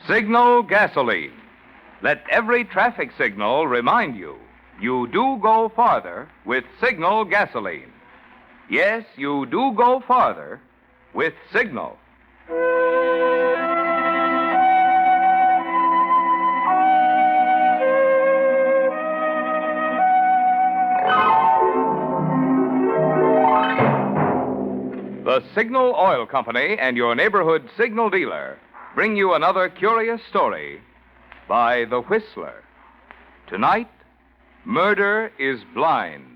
Signal gasoline. Let every traffic signal remind you, you do go farther with Signal gasoline. Yes, you do go farther with Signal. The Signal Oil Company and your neighborhood signal dealer bring you another curious story by The Whistler. Tonight, Murder is Blind.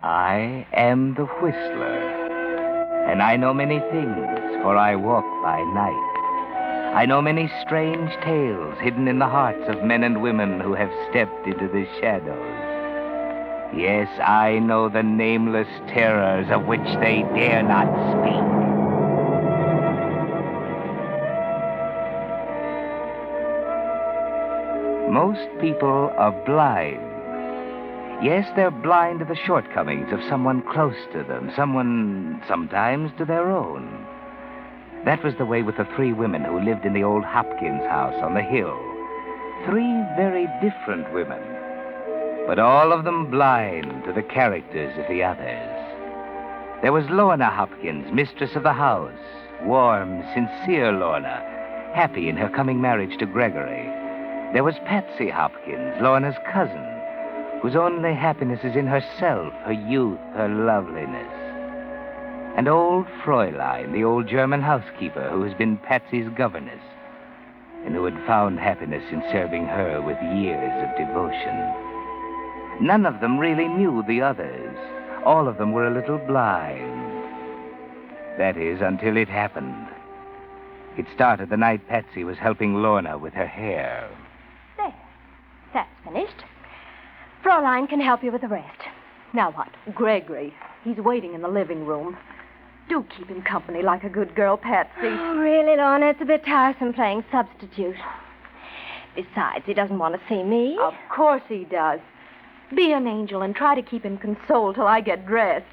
I am the Whistler, and I know many things, for I walk by night. I know many strange tales hidden in the hearts of men and women who have stepped into the shadows. Yes, I know the nameless terrors of which they dare not speak. Most people are blind. Yes, they're blind to the shortcomings of someone close to them, someone sometimes to their own. That was the way with the three women who lived in the old Hopkins house on the hill. Three very different women, but all of them blind to the characters of the others. There was Lola Hopkins, mistress of the house, warm, sincere Lola, happy in her coming marriage to Gregory. There was Patsy Hopkins, Lorna's cousin, whose only happiness is in herself, her youth, her loveliness. And old Fraulein, the old German housekeeper who has been Patsy's governess, and who had found happiness in serving her with years of devotion. None of them really knew the others. All of them were a little blind. That is, until it happened. It started the night Patsy was helping Lorna with her hair. There. That's finished. Fraulein can help you with the rest. Now what? Gregory. He's waiting in the living room. Do keep him company like a good girl, Patsy. Oh, really, Lorna? It's a bit tiresome playing substitute. Besides, he doesn't want to see me. Of course he does. Be an angel and try to keep him consoled till I get dressed.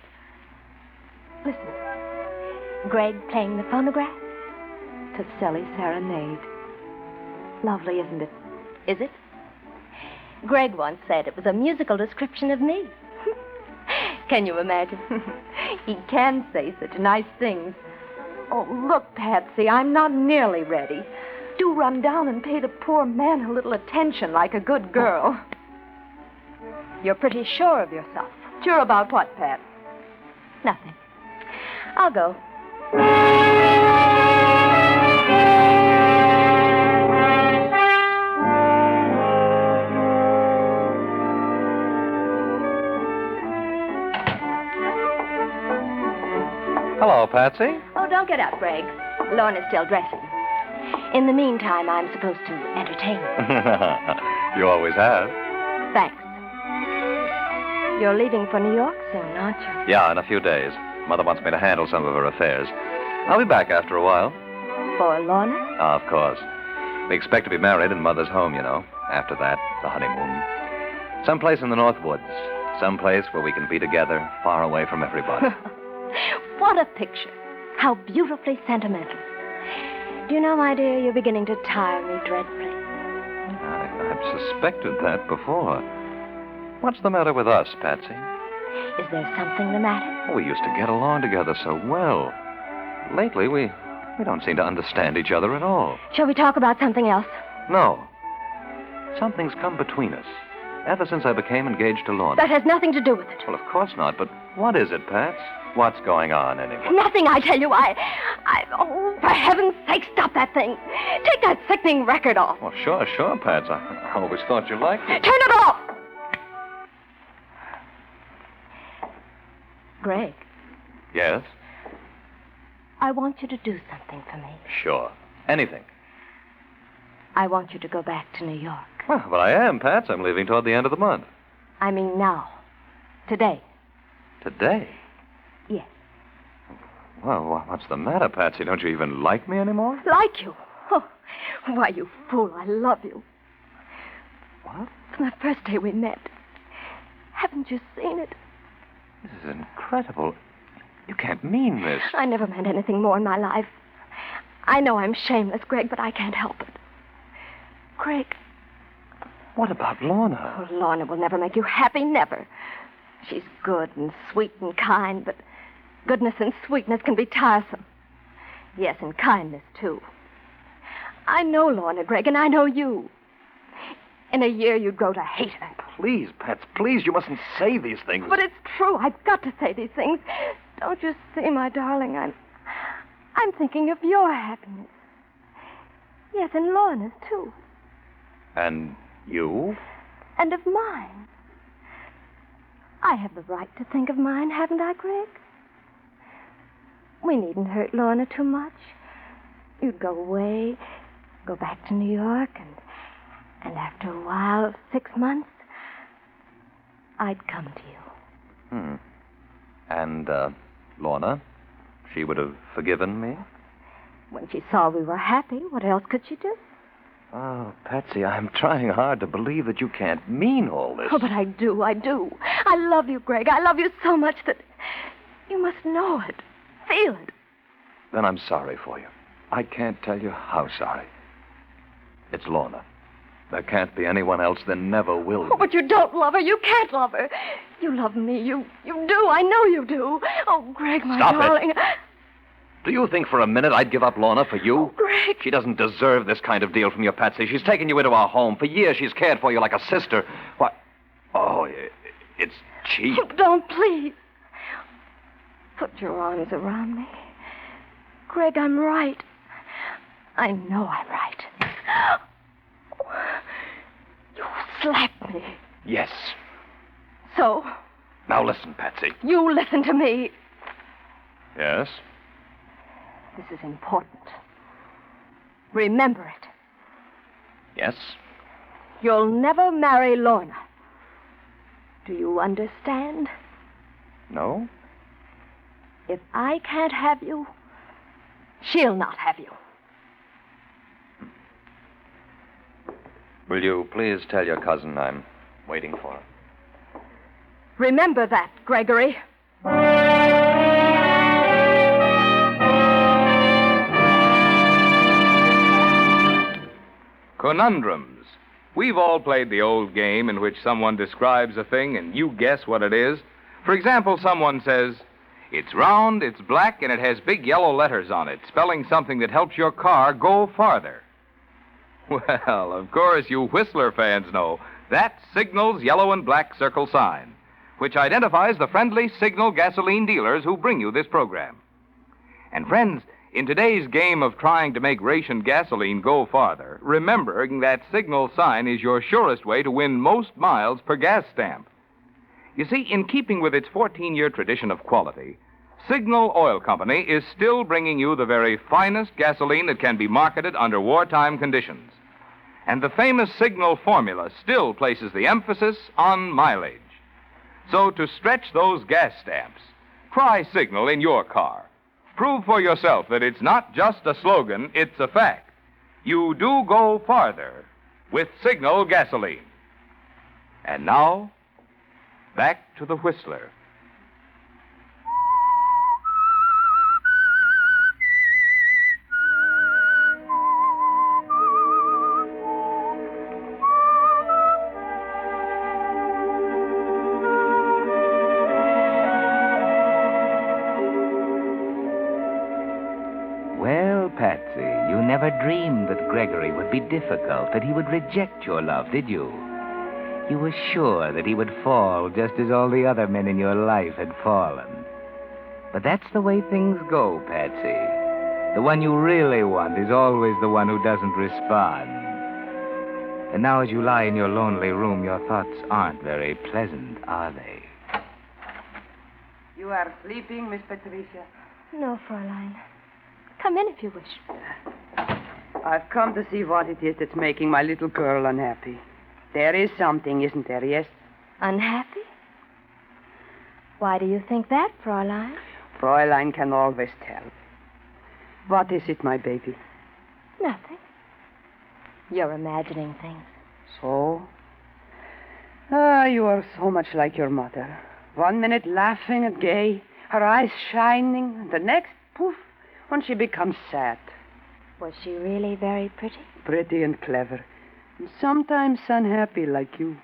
Listen. Greg playing the phonograph? Caselli Serenade. Lovely, isn't it? Is it? Greg once said it was a musical description of me. Can you imagine? He can say such nice things. Oh, look, Patsy, I'm not nearly ready. Do run down and pay the poor man a little attention like a good girl. You're pretty sure of yourself. Sure about what, Pat? Nothing. I'll go. Hello, Patsy. Oh, don't get up, Greg. Lorna's still dressing. In the meantime, I'm supposed to entertain you. You always have. Thanks. You're leaving for New York soon, aren't you? Yeah, in a few days. Mother wants me to handle some of her affairs. I'll be back after a while. For Lorna? Of course. We expect to be married in Mother's home, you know. After that, the honeymoon. Someplace in the North Woods. Someplace where we can be together, far away from everybody. What a picture. How beautifully sentimental. Do you know, my dear, you're beginning to tire me dreadfully. I've suspected that before. What's the matter with us, Patsy? Is there something the matter? We used to get along together so well. Lately, we don't seem to understand each other at all. Shall we talk about something else? No. Something's come between us. Ever since I became engaged to Lorna. That has nothing to do with it. Well, of course not, but what is it, Pats? What's going on, anyway? Nothing, I tell you. Oh, for heaven's sake, stop that thing. Take that sickening record off. Well, sure, Pats. I always thought you liked it. Turn it off! Greg. Yes? I want you to do something for me. Sure. Anything. I want you to go back to New York. Well, but I am, Pats. I'm leaving toward the end of the month. I mean now. Today. Today? Yes. Well, what's the matter, Patsy? Don't you even like me anymore? Like you? Oh, why, you fool, I love you. What? From the first day we met. Haven't you seen it? This is incredible. You can't mean this. I never meant anything more in my life. I know I'm shameless, Greg, but I can't help it. Greg. What about Lorna? Oh, Lorna will never make you happy, never. She's good and sweet and kind, but goodness and sweetness can be tiresome. Yes, and kindness, too. I know Lorna, Greg, and I know you. In a year, you'd grow to hate her. Please, Pets, please, you mustn't say these things. But it's true. I've got to say these things. Don't you see, my darling, I'm thinking of your happiness. Yes, and Lorna's, too. And you? And of mine. I have the right to think of mine, haven't I, Greg? We needn't hurt Lorna too much. You'd go away, go back to New York, and after a while, 6 months, I'd come to you. And, Lorna? She would have forgiven me? When she saw we were happy, what else could she do? Oh, Patsy, I'm trying hard to believe that you can't mean all this. Oh, but I do. I love you, Greg. I love you so much that you must know it, feel it. Then I'm sorry for you. I can't tell you how sorry. It's Lorna. There can't be anyone else. There never will be. Oh, but you don't love her. You can't love her. You love me. You do. I know you do. Oh, Greg, my Stop darling. it. Do you think for a minute I'd give up Lorna for you? Oh, Greg. She doesn't deserve this kind of deal from you, Patsy. She's taken you into our home. For years, she's cared for you like a sister. Why? Oh, it's cheap. Oh, don't, please. Put your arms around me. Greg, I'm right. I know I'm right. You slapped me. Yes. So? Now listen, Patsy. You listen to me. Yes? This is important. Remember it. Yes? You'll never marry Lorna. Do you understand? No? If I can't have you, she'll not have you. Will you please tell your cousin I'm waiting for her? Remember that, Gregory. Conundrums. We've all played the old game in which someone describes a thing and you guess what it is. For example, someone says, "It's round, it's black, and it has big yellow letters on it, spelling something that helps your car go farther." Well, of course, you Whistler fans know that's Signal's yellow and black circle sign, which identifies the friendly Signal gasoline dealers who bring you this program. And friends, in today's game of trying to make rationed gasoline go farther, remembering that Signal sign is your surest way to win most miles per gas stamp. You see, in keeping with its 14-year tradition of quality, Signal Oil Company is still bringing you the very finest gasoline that can be marketed under wartime conditions. And the famous Signal formula still places the emphasis on mileage. So to stretch those gas stamps, try Signal in your car. Prove for yourself that it's not just a slogan, it's a fact. You do go farther with Signal gasoline. And now, back to the Whistler. Well, Patsy, you never dreamed that Gregory would be difficult, that he would reject your love, did you? You were sure that he would fall just as all the other men in your life had fallen. But that's the way things go, Patsy. The one you really want is always the one who doesn't respond. And now as you lie in your lonely room, your thoughts aren't very pleasant, are they? You are sleeping, Miss Patricia? No, Fraulein. Come in if you wish. I've come to see what it is that's making my little girl unhappy. There is something, isn't there, yes? Unhappy? Why do you think that, Fraulein? Fraulein can always tell. What is it, my baby? Nothing. You're imagining things. So? Ah, you are so much like your mother. 1 minute laughing and gay, her eyes shining, and the next, poof, when she becomes sad. Was she really very pretty? Pretty and clever, and sometimes unhappy like you.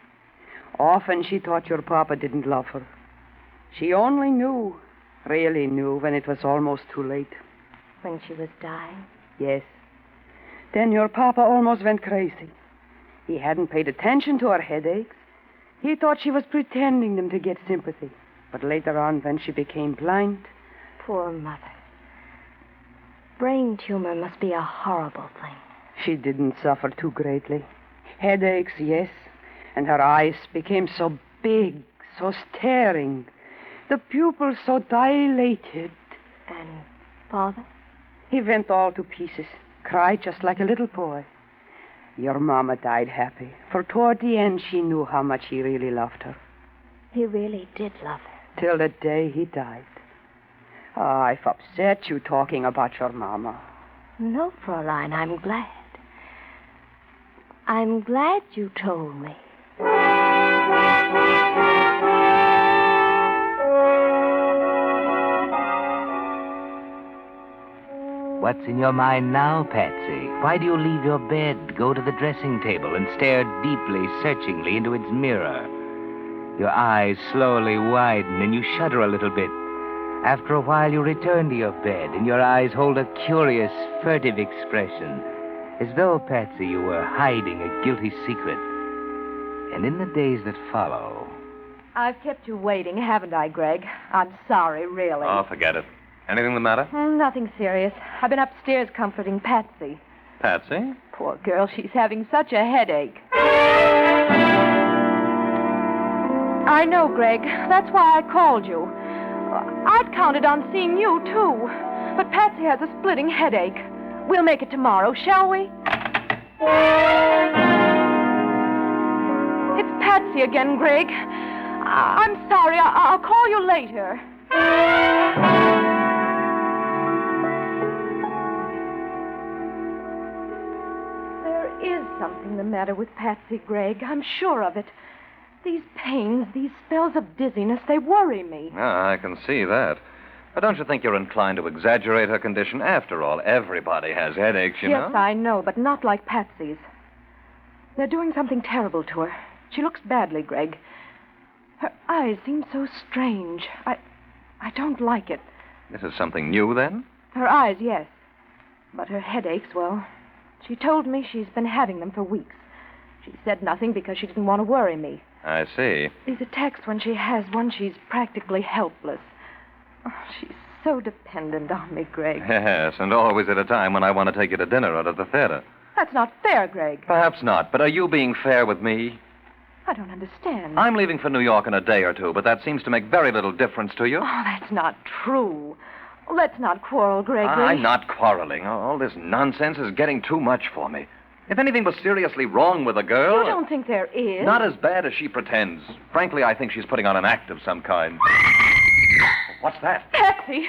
Often she thought your papa didn't love her. She only knew, really knew, when it was almost too late. When she was dying? Yes. Then your papa almost went crazy. He hadn't paid attention to her headaches. He thought she was pretending them to get sympathy. But later on, when she became blind... Poor mother. Brain tumor must be a horrible thing. She didn't suffer too greatly. Headaches, yes. And her eyes became so big, so staring. The pupils so dilated. And Father? He went all to pieces. Cried just like a little boy. Your mama died happy, for toward the end she knew how much he really loved her. He really did love her. Till the day he died. Oh, I've upset you talking about your mama. No, Fraulein, I'm glad. I'm glad you told me. What's in your mind now, Patsy? Why do you leave your bed, go to the dressing table, and stare deeply, searchingly into its mirror? Your eyes slowly widen, and you shudder a little bit. After a while, you return to your bed, and your eyes hold a curious, furtive expression, as though, Patsy, you were hiding a guilty secret. And in the days that follow... I've kept you waiting, haven't I, Greg? I'm sorry, really. Oh, forget it. Anything the matter? Nothing serious. I've been upstairs comforting Patsy. Patsy? Poor girl, she's having such a headache. I know, Greg. That's why I called you. I'd counted on seeing you, too. But Patsy has a splitting headache. We'll make it tomorrow, shall we? It's Patsy again, Greg. I'm sorry. I'll call you later. There is something the matter with Patsy, Greg. I'm sure of it. These pains, these spells of dizziness, they worry me. Ah, I can see that. But don't you think you're inclined to exaggerate her condition? After all, everybody has headaches, you know. Yes, I know, but not like Patsy's. They're doing something terrible to her. She looks badly, Greg. Her eyes seem so strange. I don't like it. This is something new, then? Her eyes, yes. But her headaches, well, she told me she's been having them for weeks. She said nothing because she didn't want to worry me. I see. These attacks, when she has one, she's practically helpless. Oh, she's so dependent on me, Greg. Yes, and always at a time when I want to take you to dinner or to the theater. That's not fair, Greg. Perhaps not, but are you being fair with me? I don't understand. I'm leaving for New York in a day or two, but that seems to make very little difference to you. Oh, that's not true. Let's not quarrel, Gregory. I'm not quarreling. All this nonsense is getting too much for me. If anything was seriously wrong with a girl... You don't think there is? Not as bad as she pretends. Frankly, I think she's putting on an act of some kind. What's that? Patsy!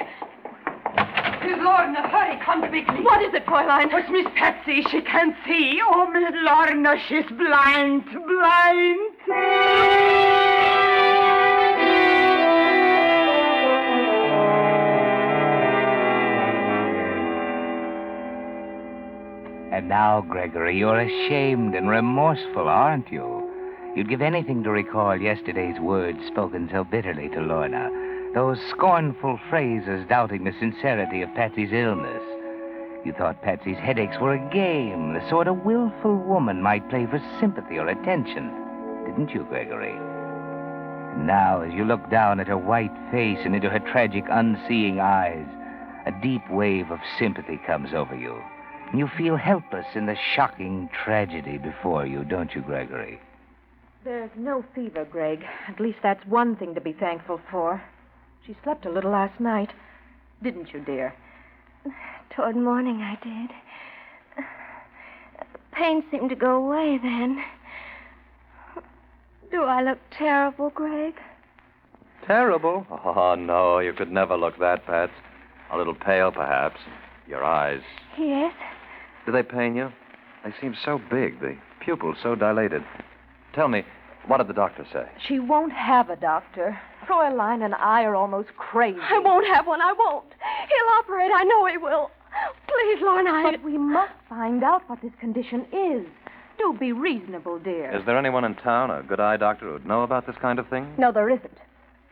Miss Lorna, hurry, come quickly. What is it, Fraulein? It's Miss Patsy. She can't see. Oh, Miss Lorna, she's blind. And now, Gregory, you're ashamed and remorseful, aren't you? You'd give anything to recall yesterday's words spoken so bitterly to Lorna. Those scornful phrases doubting the sincerity of Patsy's illness. You thought Patsy's headaches were a game, the sort a willful woman might play for sympathy or attention. Didn't you, Gregory? And now, as you look down at her white face and into her tragic, unseeing eyes, a deep wave of sympathy comes over you. And you feel helpless in the shocking tragedy before you, don't you, Gregory? There's no fever, Greg. At least that's one thing to be thankful for. She slept a little last night. Didn't you, dear? Toward morning, I did. The pain seemed to go away then. Do I look terrible, Greg? Terrible? Oh, no, you could never look that, Pat. A little pale, perhaps. Your eyes. Yes. Do they pain you? They seem so big, the pupils so dilated. Tell me, what did the doctor say? She won't have a doctor. Fraulein and I are almost crazy. I won't have one. I won't. He'll operate. I know he will. Please, Lorna. But we must find out what this condition is. Do be reasonable, dear. Is there anyone in town, a good eye doctor, who'd know about this kind of thing? No, there isn't.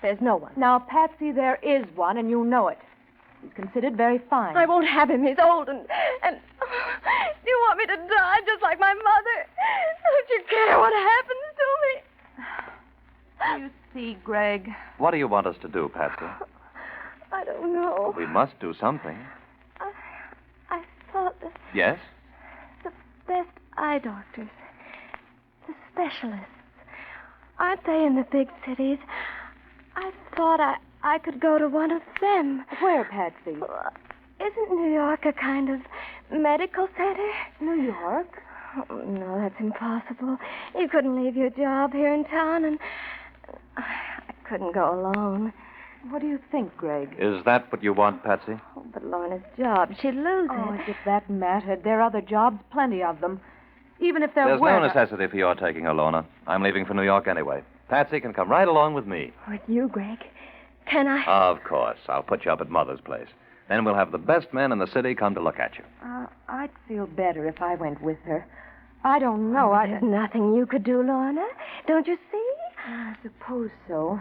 There's no one. Now, Patsy, there is one, and you know it. He's considered very fine. I won't have him. He's old and... Do you want me to die just like my mother? Don't you care what happens to me? Do you see, Greg? What do you want us to do, Patsy? I don't know. We must do something. I thought that Yes? the best eye doctors, the specialists, aren't they in the big cities? I thought I could go to one of them. Where, Patsy? Isn't New York a kind of medical center? New York? Oh, no, that's impossible. You couldn't leave your job here in town, and I couldn't go alone. What do you think, Greg? Is that what you want, Patsy? Oh, but Lorna's job, she'd lose Oh, it. as if that mattered. There are other jobs, plenty of them. Even if there There's were... no necessity for your taking her, Lorna. I'm leaving for New York anyway. Patsy can come right along with me. With you, Greg. Can I? Of course. I'll put you up at Mother's place. Then we'll have the best men in the city come to look at you. I'd feel better if I went with her. I don't know. There's nothing you could do, Lorna. Don't you see? I suppose so.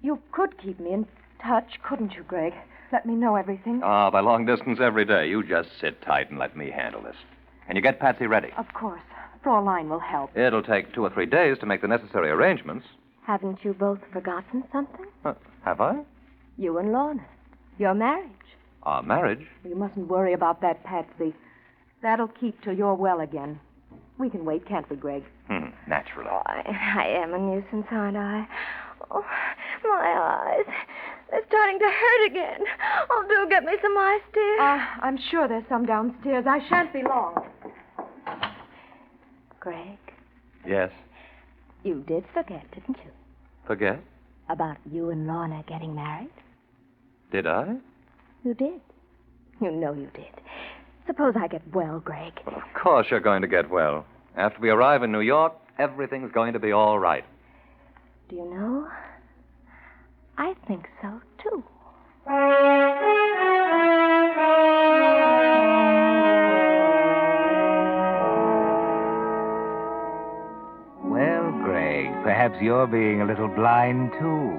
You could keep me in touch, couldn't you, Greg? Let me know everything. By long distance every day. You just sit tight and let me handle this. Can you get Patsy ready? Of course. Fraulein will help. It'll take 2 or 3 days to make the necessary arrangements. Haven't you both forgotten something? Have I? You and Lorna. Your marriage. Our marriage? You mustn't worry about that, Patsy. That'll keep till you're well again. We can wait, can't we, Greg? Naturally. Oh, I am a nuisance, aren't I? Oh, my eyes. They're starting to hurt again. Oh, do get me some ice, dear. I'm sure there's some downstairs. I shan't be long. Greg, Yes. you did forget, didn't you? Forget? About you and Lorna getting married? Did I? You did. You know you did. Suppose I get well, Greg. Well, of course you're going to get well. After we arrive in New York, everything's going to be all right. Do you know? I think so, too. Well, Greg, perhaps you're being a little blind, too.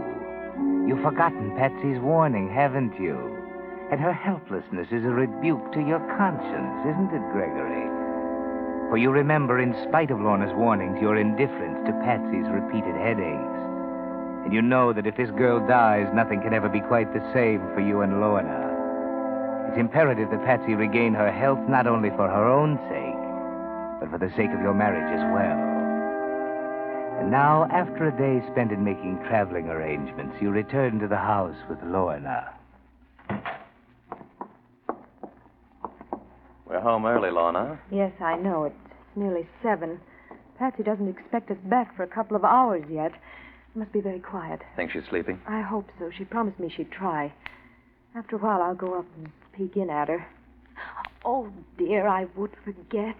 You've forgotten Patsy's warning, haven't you? And her helplessness is a rebuke to your conscience, isn't it, Gregory? For you remember, in spite of Lorna's warnings, your indifference to Patsy's repeated headaches. And you know that if this girl dies, nothing can ever be quite the same for you and Lorna. It's imperative that Patsy regain her health not only for her own sake, but for the sake of your marriage as well. And now, after a day spent in making traveling arrangements, you return to the house with Lorna. We're home early, Lorna. Yes, I know. It's nearly 7. Patsy doesn't expect us back for a couple of hours yet. Must be very quiet. Think she's sleeping? I hope so. She promised me she'd try. After a while, I'll go up and peek in at her. Oh, dear, I would forget.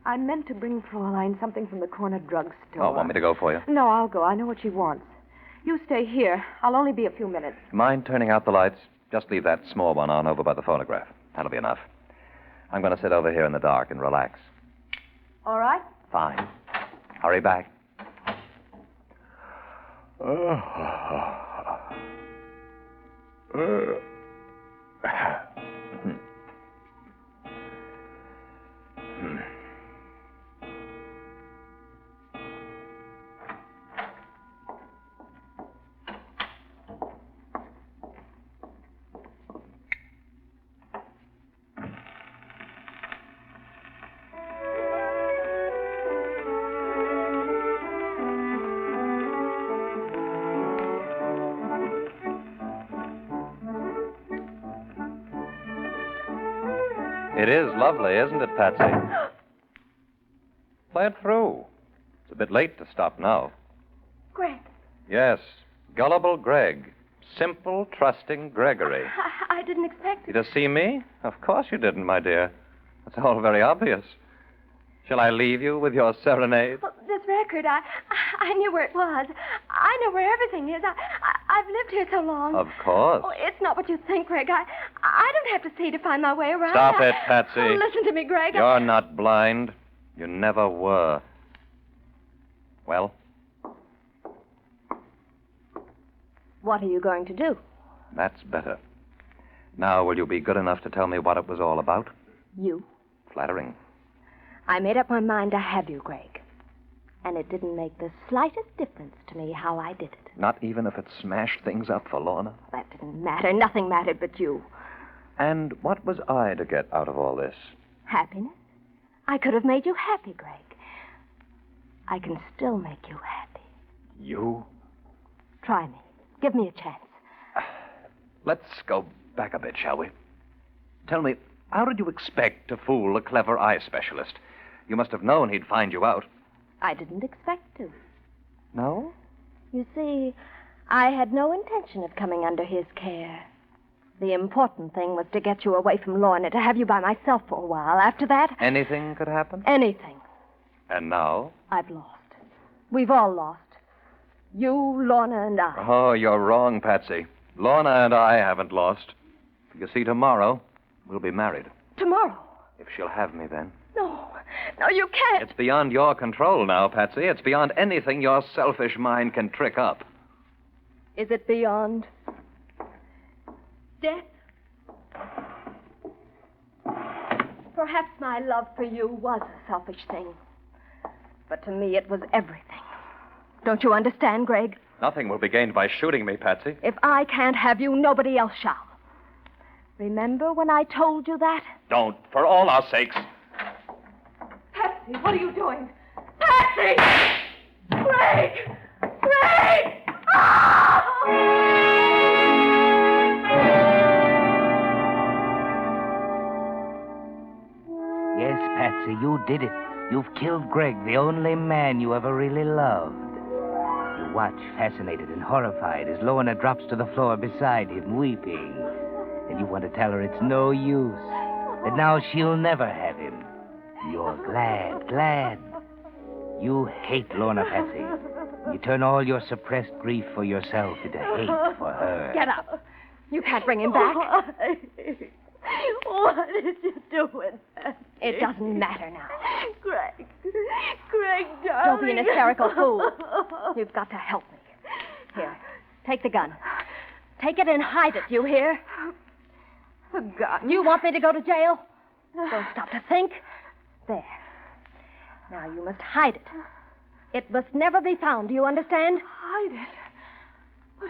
I meant to bring Fraulein something from the corner drugstore. Oh, want me to go for you? No, I'll go. I know what she wants. You stay here. I'll only be a few minutes. Mind turning out the lights? Just leave that small one on over by the phonograph. That'll be enough. I'm going to sit over here in the dark and relax. All right? Fine. Hurry back. It is lovely, isn't it, Patsy? Play it through. It's a bit late to stop now. Greg, Yes, gullible Greg. Simple, trusting Gregory. I didn't expect You it. to see me? Of course you didn't, my dear. It's all very obvious. Shall I leave you with your serenade? Well, this record, I knew where it was. I know where everything is. I've lived here so long. Of course. Oh, it's not what you think, Greg. I don't have to see to find my way around. Stop it, Patsy. Oh, listen to me, Greg. You're not blind. You never were. Well? What are you going to do? That's better. Now, will you be good enough to tell me what it was all about? You. Flattering. I made up my mind to have you, Greg. And it didn't make the slightest difference to me how I did it. Not even if it smashed things up for Lorna? That didn't matter. Nothing mattered but you. And what was I to get out of all this? Happiness? I could have made you happy, Greg. I can still make you happy. You? Try me. Give me a chance. Let's go back a bit, shall we? Tell me, how did you expect to fool a clever eye specialist? You must have known he'd find you out. I didn't expect to. No? You see, I had no intention of coming under his care. The important thing was to get you away from Lorna, to have you by myself for a while. After that... Anything could happen? Anything. And now? I've lost. We've all lost. You, Lorna, and I. Oh, you're wrong, Patsy. Lorna and I haven't lost. You see, tomorrow, we'll be married. Tomorrow? If she'll have me then. No, you can't. It's beyond your control now, Patsy. It's beyond anything your selfish mind can trick up. Is it beyond death? Perhaps my love for you was a selfish thing. But to me, it was everything. Don't you understand, Greg? Nothing will be gained by shooting me, Patsy. If I can't have you, nobody else shall. Remember when I told you that? Don't, for all our sakes. Patsy, what are you doing? Patsy! Greg! Greg! Ah! Yes, Patsy, you did it. You've killed Greg, the only man you ever really loved. You watch, fascinated and horrified, as Lorna drops to the floor beside him, weeping. And you want to tell her it's no use, that now she'll never have him. You're glad. You hate Lorna, Patsy. You turn all your suppressed grief for yourself into hate for her. Get up. You can't bring him back. What did you do with that? It doesn't matter now. Greg, darling. Don't be an hysterical fool. You've got to help me. Here, take the gun. Take it and hide it, you hear? The gun. You want me to go to jail? Don't stop to think. There. Now you must hide it. It must never be found, do you understand? Hide it?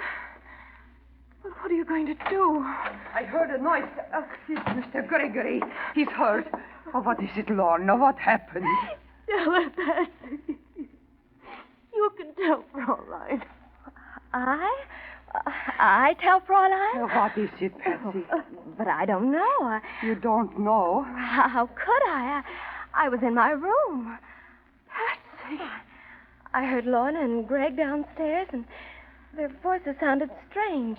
But what are you going to do? I heard a noise. It's Mr. Gregory. He's hurt. Oh, what is it, Lorna? What happened? Tell her, Patsy. You can tell Fraulein. I tell Fraulein? What is it, Patsy? But I don't know. You don't know? How could I? I was in my room. Patsy. I heard Lorna and Greg downstairs, and their voices sounded strange,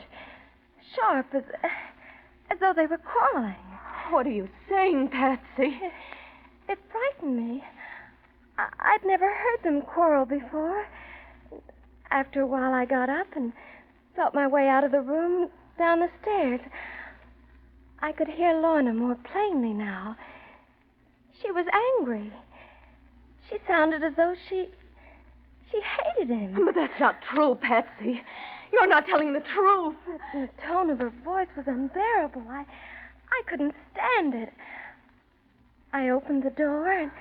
sharp, as though they were quarreling. What are you saying, Patsy? It frightened me. I'd never heard them quarrel before. After a while, I got up and felt my way out of the room, down the stairs. I could hear Lorna more plainly now. She was angry. She sounded as though she hated him. But that's not true, Patsy. You're not telling the truth. The tone of her voice was unbearable. I couldn't stand it. I opened the door, and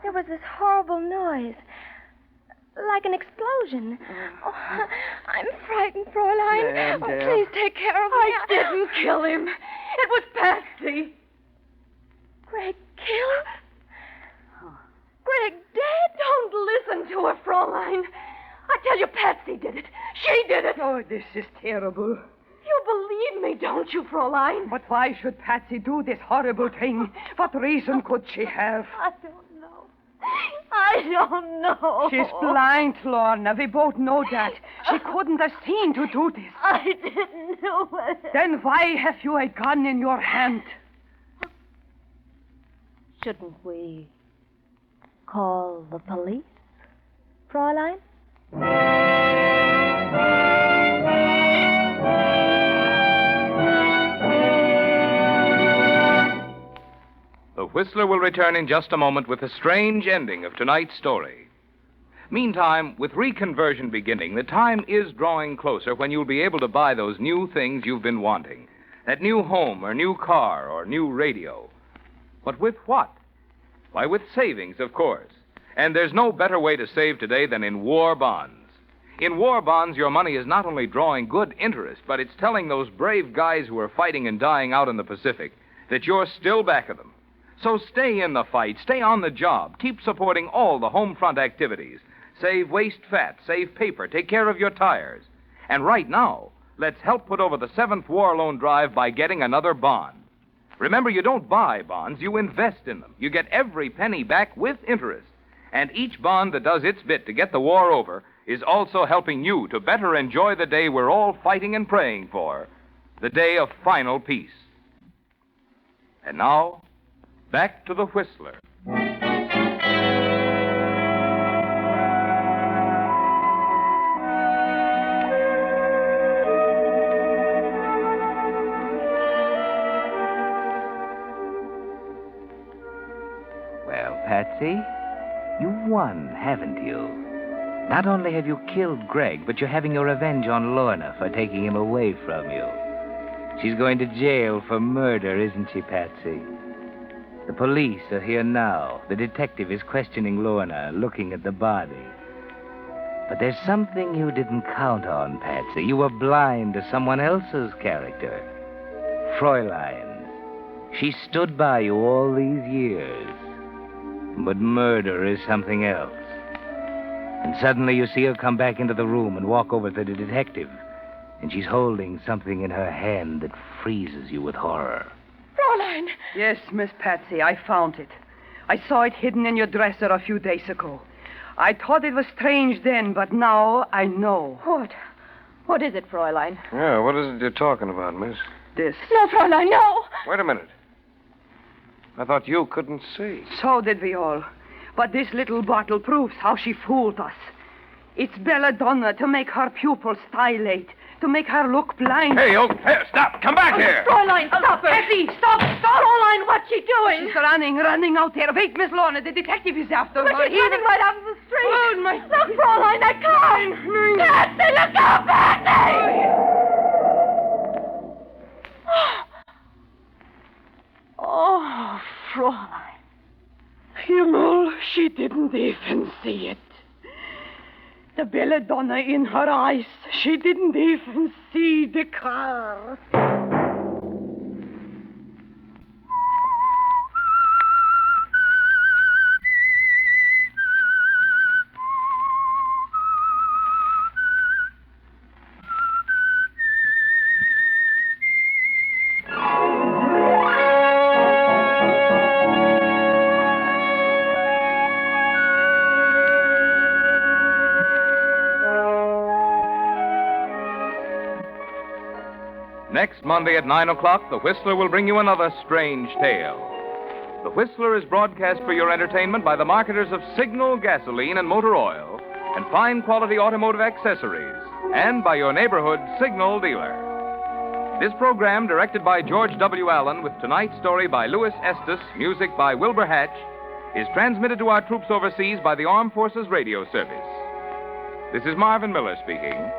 there was this horrible noise, like an explosion. Oh, I'm frightened, Fraulein. Oh, please take care of me. I didn't kill him. It was Patsy. Greg killed? Greg dead? Don't listen to her, Fraulein. I tell you, Patsy did it. She did it. Oh, this is terrible. You believe me, don't you, Fraulein? But why should Patsy do this horrible thing? What reason could she have? I don't know. I don't know. She's blind, Lorna. We both know that. She couldn't have seen to do this. I didn't do it. Then why have you a gun in your hand? Shouldn't we call the police, Fraulein? The Whistler will return in just a moment with the strange ending of tonight's story. Meantime, with reconversion beginning, the time is drawing closer when you'll be able to buy those new things you've been wanting. That new home or new car or new radio. But with what? Why, with savings, of course. And there's no better way to save today than in war bonds. In war bonds, your money is not only drawing good interest, but it's telling those brave guys who are fighting and dying out in the Pacific that you're still back of them. So stay in the fight, stay on the job, keep supporting all the home front activities. Save waste fat, save paper, take care of your tires. And right now, let's help put over the 7th War Loan Drive by getting another bond. Remember, you don't buy bonds, you invest in them. You get every penny back with interest. And each bond that does its bit to get the war over is also helping you to better enjoy the day we're all fighting and praying for, the day of final peace. And now, back to the Whistler. Well, Patsy, you've won, haven't you? Not only have you killed Greg, but you're having your revenge on Lorna for taking him away from you. She's going to jail for murder, isn't she, Patsy? The police are here now. The detective is questioning Lorna, looking at the body. But there's something you didn't count on, Patsy. You were blind to someone else's character. Fraulein. She stood by you all these years. But murder is something else. And suddenly you see her come back into the room and walk over to the detective. And she's holding something in her hand that freezes you with horror. Fraulein! Yes, Miss Patsy, I found it. I saw it hidden in your dresser a few days ago. I thought it was strange then, but now I know. What? What is it, Fraulein? Yeah, what is it you're talking about, miss? This. No, Fraulein, no! Wait a minute. I thought you couldn't see. So did we all. But this little bottle proves how she fooled us. It's belladonna to make her pupils dilate, to make her look blind. Hey, stop! Come back here! Fraulein, stop her! Patsy, stop! Fraulein, what's she doing? She's running out there. Wait, Miss Lorna, the detective is after her. But she's running right out of the street. Oh, my... Look, Fraulein, that car! Patsy, look out, Patsy! Oh, Fraulein. Himmel, she didn't even see it. The belladonna in her eyes. She didn't even see the car. Next Monday at 9 o'clock, The Whistler will bring you another strange tale. The Whistler is broadcast for your entertainment by the marketers of Signal gasoline and motor oil and fine quality automotive accessories, and by your neighborhood Signal dealer. This program, directed by George W. Allen, with tonight's story by Louis Estes, music by Wilbur Hatch, is transmitted to our troops overseas by the Armed Forces Radio Service. This is Marvin Miller speaking,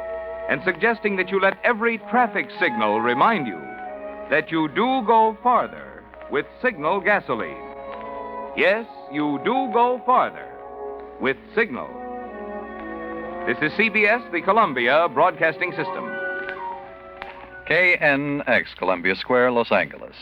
and suggesting that you let every traffic signal remind you that you do go farther with Signal gasoline. Yes, you do go farther with Signal. This is CBS, the Columbia Broadcasting System. KNX, Columbia Square, Los Angeles.